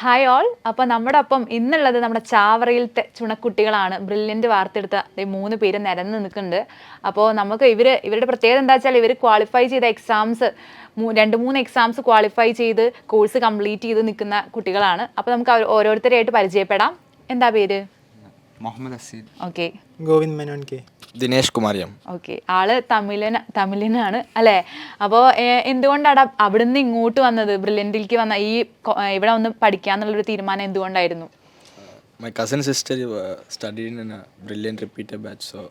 Hi all. അപ്പോൾ നമ്മുടെ ഒപ്പം ഇന്നുള്ളത് നമ്മുടെ ചാവറയിലത്തെ ചുണക്കുട്ടികളാണ്. ബ്രില്യൻ്റ് വാർത്തെടുത്ത 3 പേര് നിരന്ന് നിൽക്കുന്നുണ്ട്. അപ്പോൾ നമുക്ക് ഇവരുടെ പ്രത്യേകത എന്താ വെച്ചാൽ ഇവർ ക്വാളിഫൈ ചെയ്ത എക്സാംസ് 2-3 എക്സാംസ് ക്വാളിഫൈ ചെയ്ത് കോഴ്സ് കംപ്ലീറ്റ് ചെയ്ത് നിൽക്കുന്ന കുട്ടികളാണ്. അപ്പോൾ നമുക്ക് ഓരോരുത്തരെയായിട്ട് പരിചയപ്പെടാം. എന്താ പേര്? മുഹമ്മദ് അസീൽ. ഓക്കെ. ഗോവിന്ദ് മേനോൻ കെ. ദിനേഷ് കുമാരിയം. ഓക്കെ. ആള് തമിഴനാണ് അല്ലേ? അപ്പോൾ എന്തുകൊണ്ടാണ് അവിടുന്ന് ഇങ്ങോട്ട് വന്നത്? ബ്രില്യൻറ്റിലേക്ക് വന്ന ഇവിടെ വന്ന് പഠിക്കാന്നുള്ളൊരു തീരുമാനം എന്തുകൊണ്ടായിരുന്നു? My cousin sister studied in a brilliant repeater batch, so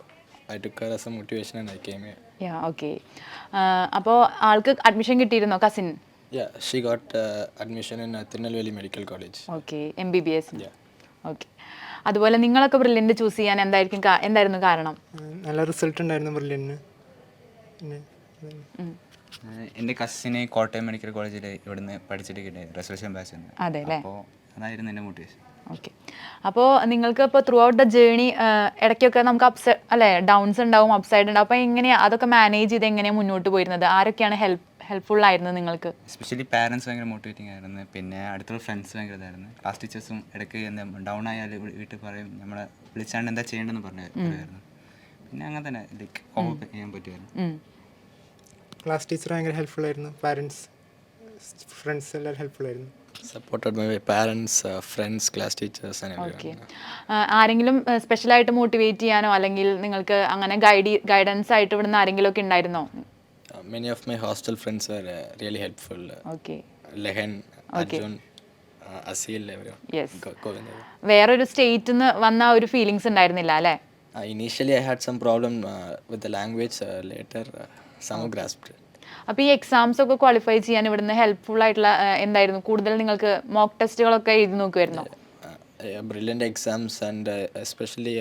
I took her as a motivation and I came here. Yeah, okay. അപ്പോൾ ആൾക്ക് അഡ്മിഷൻ കിട്ടിയിരുന്നോ cousin? Yeah, she got admission in Tirunelveli Medical College. Okay. MBBS. Yeah. Okay. അതുപോലെ നിങ്ങളൊക്കെ brilliant choose ചെയ്യാൻ എന്തായിരുന്നു കാരണം? നല്ല result ഉണ്ടായിരുന്നു ബ്രില്യൻറ്റിന്. എൻ്റെ കസിന് കോട്ടയം മെഡിക്കൽ കോളേജിൽ ഇവിടുന്ന് പഠിച്ചിട്ട് കിട്ടിയ റെസൊല്യൂഷൻ ബാച്ച് ഉണ്ട്. അതെ അല്ലേ? അപ്പോൾ അതായിരുന്നു എൻ്റെ മോട്ടിവേഷൻ. ഓക്കെ. അപ്പോൾ നിങ്ങൾക്ക് ഇപ്പോൾ ത്രൂ ഔട്ട് ദ ജേണി ഇടയ്ക്കൊക്കെ നമുക്ക് ഡൗൺസ് ഉണ്ടാവും, അപ്സൈഡ് ഉണ്ടാവും. അപ്പോൾ എങ്ങനെയാണ് അതൊക്കെ മാനേജ് ചെയ്ത് എങ്ങനെയാണ് മുന്നോട്ട് പോയിരുന്നത്? ആരൊക്കെയാണ് ഹെൽപ്ഫുൾ ആയിരുന്നു നിങ്ങൾക്ക്? എസ്പെഷ്യലി പാരൻസ് ഭയങ്കര മോട്ടിവേറ്റിംഗ് ആയിരുന്നു. പിന്നെ അടുത്തുള്ള ഫ്രണ്ട്സ് ഭയങ്കര ഇതായിരുന്നു. ക്ലാസ് ടീച്ചേഴ്സും ഇടയ്ക്ക് എന്താ ഡൗൺ ആയാൽ വീട്ടിൽ പറയും, നമ്മളെ വിളിച്ചാണ്ട് എന്താ ചെയ്യേണ്ടതെന്ന് പറയുമായിരുന്നു. പിന്നെ അങ്ങനെ തന്നെ ലൈക്ക് കോപ്പ് ചെയ്യാൻ പറ്റുമായിരുന്നു. ക്ലാസ് ടീച്ചർ ഭയങ്കര ഹെൽപ്ഫുൾ ആയിരുന്നു. പാരൻസ് ഫ്രണ്ട്സ് എല്ലാവരും ഹെൽപ്ഫുൾ ആയിരുന്നു. Supported by my parents, friends, class teachers and everyone. ആരെങ്കിലും സ്പെഷ്യലായിട്ട് മോട്ടിവേറ്റ് ചെയ്യാനോ അല്ലെങ്കിൽ നിങ്ങൾക്ക് അങ്ങനെ ഗൈഡൻസ് ആയിട്ട് ഇവിടുന്ന് ആരെങ്കിലും ഒക്കെ ഉണ്ടായിരുന്നോ? Many of my hostel friends were really helpful. Okay. Lehen, Arjun, Asil, everyone. Yes. Govind. വേറൊരു സ്റ്റേറ്റിൽ നിന്ന് വന്ന ഒരു ഫീലിങ്സ് ഉണ്ടായിരുന്നില്ല അല്ലേ? Initially I had some problem with the language. Later, some grasped. അപ്പോൾ ഈ എക്സാംസ് ഒക്കെ ക്വാളിഫൈ ചെയ്യാൻ ഇവിടുന്ന് ഹെൽപ്ഫുൾ ആയിട്ടുള്ള എന്തായിരുന്നു? കൂടുതൽ നിങ്ങൾക്ക് മോക്ക് ടെസ്റ്റുകളൊക്കെ എഴുതി നോക്കുമായിരുന്നോ? Brilliant exams and especially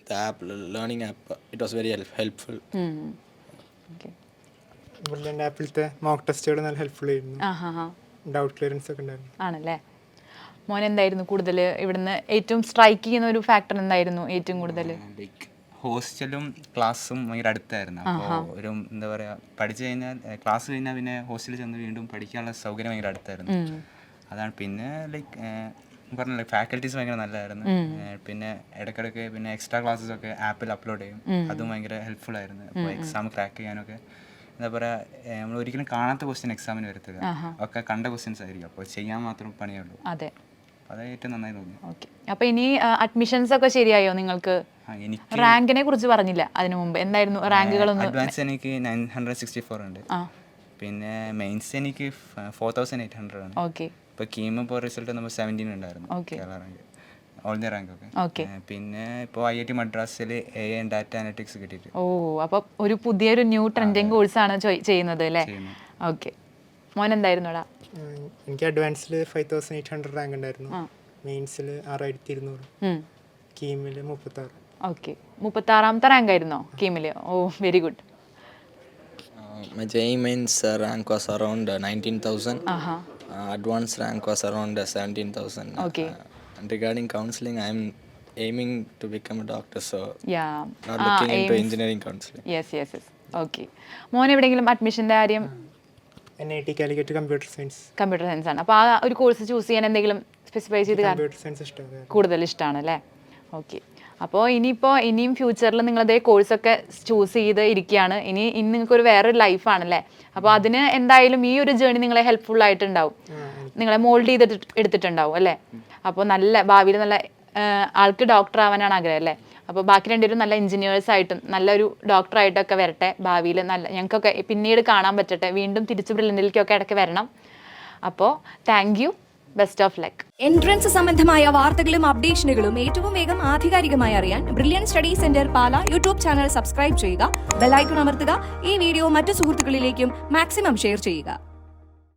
the app, learning app, it was very helpful. Okay. Brilliant ആപ്പിലത്തെ മോക്ക് ടെസ്റ്റുകൾ നല്ല ഹെൽപ്ഫുൾ ആയിരുന്നു. ഡൗട്ട് ക്ലിയറൻസ് ഒക്കെ ഉണ്ടായിരുന്നു. ആണല്ലേ? മോൻ എന്തായിരുന്നു കൂടുതൽ ഇവിടുന്ന് ഏറ്റവും സ്ട്രൈക്ക് ചെയ്യുന്ന ഒരു ഫാക്ടർ എന്തായിരുന്നു ഏറ്റവും കൂടുതൽ? ലൈക്ക് ഹോസ്റ്റലും ക്ലാസ്സും ഭയങ്കര അടുത്തായിരുന്നു. അപ്പോൾ ഒരു എന്താ പറയുക, പഠിച്ചു കഴിഞ്ഞാൽ ക്ലാസ് കഴിഞ്ഞാൽ പിന്നെ ഹോസ്റ്റലിൽ ചെന്ന് വീണ്ടും പഠിക്കാനുള്ള സൗകര്യം ഭയങ്കര അടുത്തായിരുന്നു. അതാണ്. പിന്നെ ലൈക്ക് പറഞ്ഞില്ലേ, ഫാക്കൽറ്റീസ് ഭയങ്കര നല്ലതായിരുന്നു. പിന്നെ ഇടയ്ക്കിടയ്ക്ക് പിന്നെ എക്സ്ട്രാ ക്ലാസ്സസ് ഒക്കെ ആപ്പിൽ അപ്ലോഡ് ചെയ്യും. അതും ഭയങ്കര ഹെൽപ്ഫുൾ ആയിരുന്നു. അപ്പോൾ എക്സാം ക്രാക്ക് ചെയ്യാനൊക്കെ എന്താ പറയുക, നമ്മൾ ഒരിക്കലും കാണാത്ത ക്വസ്റ്റ്യൻ എക്സാമിന് വരത്തില്ല, ഒക്കെ കണ്ട ക്വസ്റ്റ്യൻസ് ആയിരിക്കും. അപ്പോൾ ചെയ്യാൻ മാത്രം പണിയുള്ളൂ. അതെ, അത് ഏറ്റവും നന്നായി തോന്നി. ഓക്കെ. അപ്പോൾ ഇനി അഡ്മിഷൻസ് ഒക്കെ ശരിയായോ നിങ്ങൾക്ക്? എനിക്ക് റാങ്കിനെ കുറിച്ച് പറഞ്ഞില്ല അതിനു മുമ്പ്. എന്തായിരുന്നു റാങ്കുകളൊന്നും? അഡ്വാൻസ് എനിക്ക് 964 ഉണ്ട്. പിന്നെ മെയിൻസ് എനിക്ക് 4800 ആണ്. ഓക്കെ. ഇപ്പോൾ കീമോ ഇപ്പോൾ റിസൾട്ട് നമ്മൾ 17 ഉണ്ടായിരുന്നു, Kerala rank, all India rank ഒക്കെ. ഓക്കെ. പിന്നെ ഇപ്പോൾ IIT മദ്രാസിൽ AI ഡാറ്റ അനലിറ്റിക്സ് കിട്ടിയിട്ട്. ഓ, അപ്പോൾ ഒരു പുതിയൊരു ന്യൂ ട്രെൻഡിങ് കോഴ്സാണ് ചെയ്യുന്നത് അല്ലേ? ഓക്കെ. മോൻ എന്തായിരുന്നുടാ? എനിക്ക് അഡ്വാൻസിൽ 5800 റാങ്ക് ഉണ്ടായിരുന്നു. മെയിൻസിൽ 6200, കീമിൽ 36. ഓക്കെ. 36ാമത്തെ റാങ്ക് ആയിരുന്നോ കീമിൽ? ഓ, very good. My JEE mains rank was around 19,000. Advanced rank was around 17,000. Okay. And regarding counseling, I am aiming to become a doctor, so not Yeah. looking into engineering counseling. Yes. Okay. മോൻ എവിടെയെങ്കിലും അഡ്മിഷൻ്റെ കാര്യം? NIT Calicut computer science. Computer science ആണ്. അപ്പോൾ ആ ഒരു course choose ചെയ്യാൻ എന്തെങ്കിലും specify ചെയ്ത് കമ്പ്യൂട്ടർ സയൻസ് ഇഷ്ടമാണ്, കൂടുതൽ ഇഷ്ടമാണ് അല്ലേ? ഓക്കെ. അപ്പോൾ ഇനിയും ഫ്യൂച്ചറിൽ നിങ്ങളതേ കോഴ്സൊക്കെ ചൂസ് ചെയ്ത് ഇരിക്കുകയാണ്. ഇനി നിങ്ങൾക്കൊരു വേറൊരു ലൈഫാണല്ലേ? അപ്പോൾ അതിന് എന്തായാലും ഈ ഒരു ജേണി നിങ്ങളെ ഹെൽപ്ഫുൾ ആയിട്ടുണ്ടാവും, നിങ്ങളെ മോൾഡ് ചെയ്തിട്ട് എടുത്തിട്ടുണ്ടാവും അല്ലേ? അപ്പോൾ നല്ല ഭാവിയിൽ നല്ല ആൾക്ക് ഡോക്ടർ ആവാനാണ് ആഗ്രഹം അല്ലേ? അപ്പോൾ ബാക്കി രണ്ടുപേരും നല്ല എഞ്ചിനീയേഴ്സ് ആയിട്ടും നല്ലൊരു ഡോക്ടറായിട്ടൊക്കെ വരട്ടെ ഭാവിയിൽ. ഞങ്ങൾക്കൊക്കെ പിന്നീട് കാണാൻ പറ്റട്ടെ, വീണ്ടും തിരിച്ച് ബ്രില്യൻറ്റിലേക്കൊക്കെ ഇടയ്ക്ക് വരണം. അപ്പോൾ thank you, best of luck. Entrance സംബന്ധമായ വാർത്തകളും അപ്ഡേഷനുകളും ഏറ്റവും വേഗം ആധികാരികമായി അറിയാൻ ബ്രില്യൻറ്റ് സ്റ്റഡി സെന്റർ പാല യൂട്യൂബ് ചാനൽ സബ്സ്ക്രൈബ് ചെയ്യുക, ബെൽ ഐക്കൺ അമർത്തുക. ഈ വീഡിയോ മറ്റു സുഹൃത്തുക്കളിലേക്കും മാക്സിമം ഷെയർ ചെയ്യുക.